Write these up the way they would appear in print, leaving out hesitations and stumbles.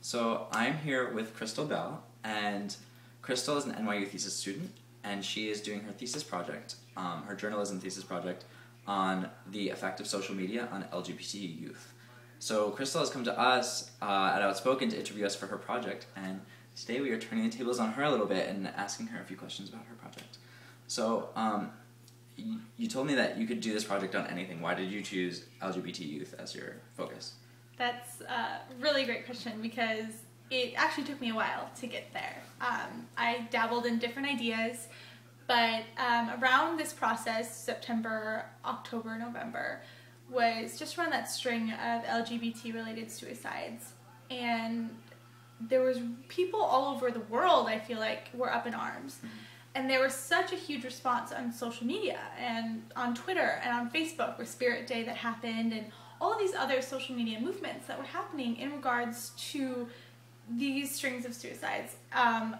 So I'm here with Crystal Bell, and Crystal is an NYU thesis student, and she is doing her thesis project, her journalism thesis project, on the effect of social media on LGBT youth. So Crystal has come to us at Outspoken to interview us for her project, and today we are turning the tables on her a little bit and asking her a few questions about her project. So you told me that you could do this project on anything. Why did you choose LGBT youth as your focus? That's a really great question because it actually took me a while to get there. I dabbled in different ideas, but around this process, September, October, November, was just around that string of LGBT-related suicides. And there was people all over the world, I feel like, were up in arms. Mm-hmm. And there was such a huge response on social media and on Twitter and on Facebook with Spirit Day that happened and all of these other social media movements that were happening in regards to these strings of suicides.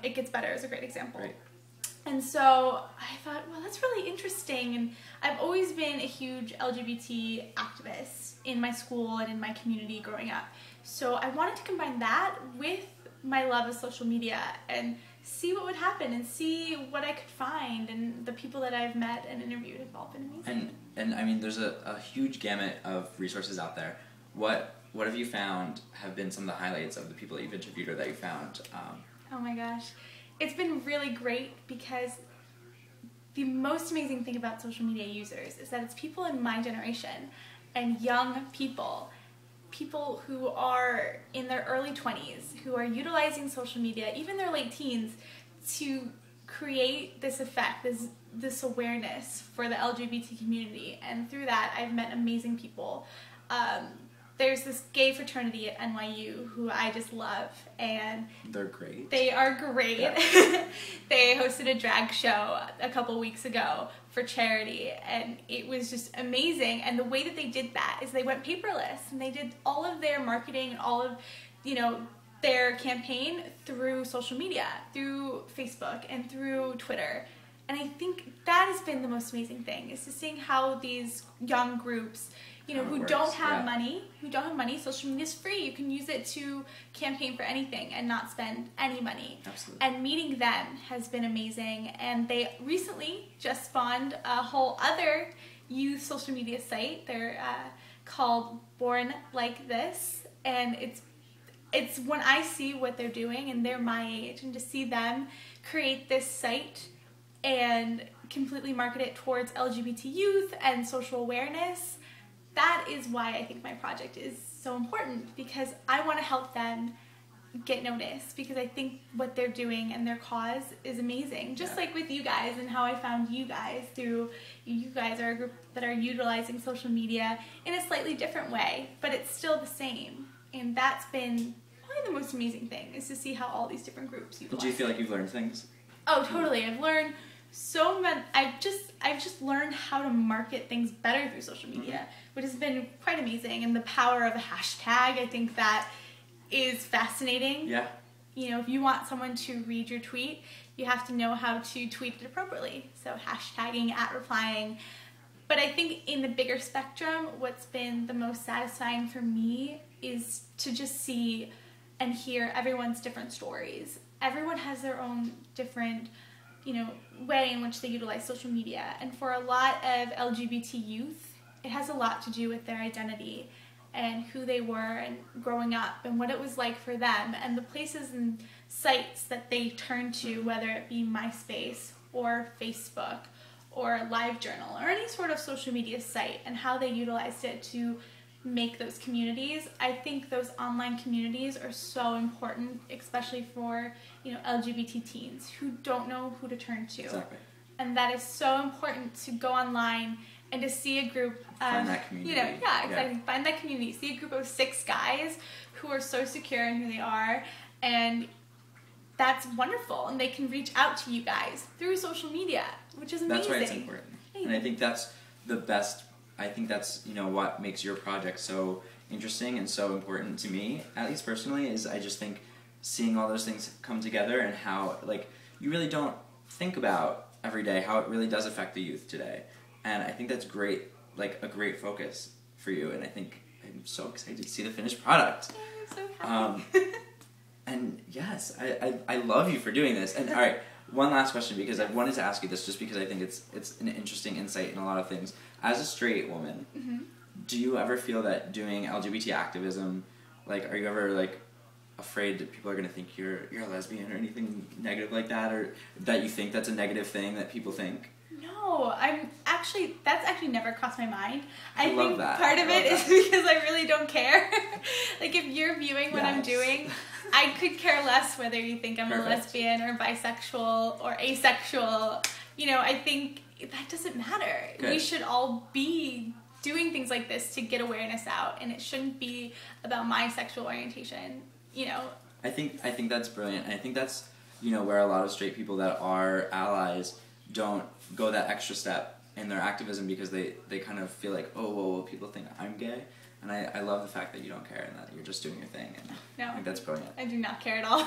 It Gets Better is a great example. Right. And so I thought, well, that's really interesting. And I've always been a huge LGBT activist in my school and in my community growing up. So I wanted to combine that with my love of social media and see what would happen and see what I could find, and the people that I've met and interviewed have all been amazing. And I mean, there's a huge gamut of resources out there. What have you found have been some of the highlights of the people that you've interviewed or that you found? Oh my gosh. It's been really great because the most amazing thing about social media users is that it's people in my generation and young people who are in their early 20s, who are utilizing social media, even their late teens, to create this effect, this awareness for the LGBT community. And through that, I've met amazing people. There's this gay fraternity at NYU who I just love, and they're great. They are great. Yeah. They hosted a drag show a couple weeks ago for charity, and it was just amazing. And the way that they did that is they went paperless, and they did all of their marketing and all of, their campaign through social media, through Facebook and through Twitter. And I think that has been the most amazing thing, is to seeing how these young groups, who don't have money, social media is free. You can use it to campaign for anything and not spend any money. Absolutely. And meeting them has been amazing. And they recently just spawned a whole other youth social media site. They're called Born Like This. And it's when I see what they're doing, and they're my age, and to see them create this site and completely market it towards LGBT youth and social awareness, that is why I think my project is so important, because I want to help them get noticed, because I think what they're doing and their cause is amazing. Just like with you guys and how I found you guys through, you guys are a group that are utilizing social media in a slightly different way, but it's still the same. And that's been probably the most amazing thing, is to see how all these different groups utilize. Do you feel like you've learned things? Oh, totally. I've learned so much. I've just learned how to market things better through social media, which has been quite amazing. And the power of a hashtag, I think that is fascinating. Yeah. If you want someone to read your tweet, you have to know how to tweet it appropriately. So hashtagging, @replying. But I think in the bigger spectrum, what's been the most satisfying for me is to just see and hear everyone's different stories. Everyone has their own different, way in which they utilize social media. And for a lot of LGBT youth, it has a lot to do with their identity and who they were and growing up and what it was like for them and the places and sites that they turned to, whether it be MySpace or Facebook or LiveJournal or any sort of social media site, and how they utilized it to make those communities. I think those online communities are so important, especially for LGBT teens who don't know who to turn to. Exactly. And that is so important, to go online and to see a group of, find that community. Exactly. Find that community. See a group of 6 guys who are so secure in who they are, and that's wonderful. And they can reach out to you guys through social media, which is amazing. That's why it's important. And I think that's the best. I think that's, what makes your project so interesting and so important to me, at least personally, is I just think seeing all those things come together and how, you really don't think about every day how it really does affect the youth today. And I think that's great, a great focus for you, and I think I'm so excited to see the finished product. I'm so happy. And yes, I love you for doing this. And all right, one last question, because I wanted to ask you this just because I think it's an interesting insight in a lot of things. As a straight woman, do you ever feel that doing LGBT activism, like, are you ever like afraid that people are going to think you're a lesbian or anything negative like that, or that you think that's a negative thing that people think? No, that's actually never crossed my mind. I love think that. part of it is because I really don't care. Like, if you're viewing what I'm doing, I could care less whether you think I'm a lesbian or bisexual or asexual. You know, I think that doesn't matter. Good. We should all be doing things like this to get awareness out, and it shouldn't be about my sexual orientation, you know? I think that's brilliant, and I think that's, you know, where a lot of straight people that are allies don't go that extra step in their activism, because they kind of feel like, oh, well, people think I'm gay. And I love the fact that you don't care and that you're just doing your thing. And No, I think that's brilliant. I do not care at all.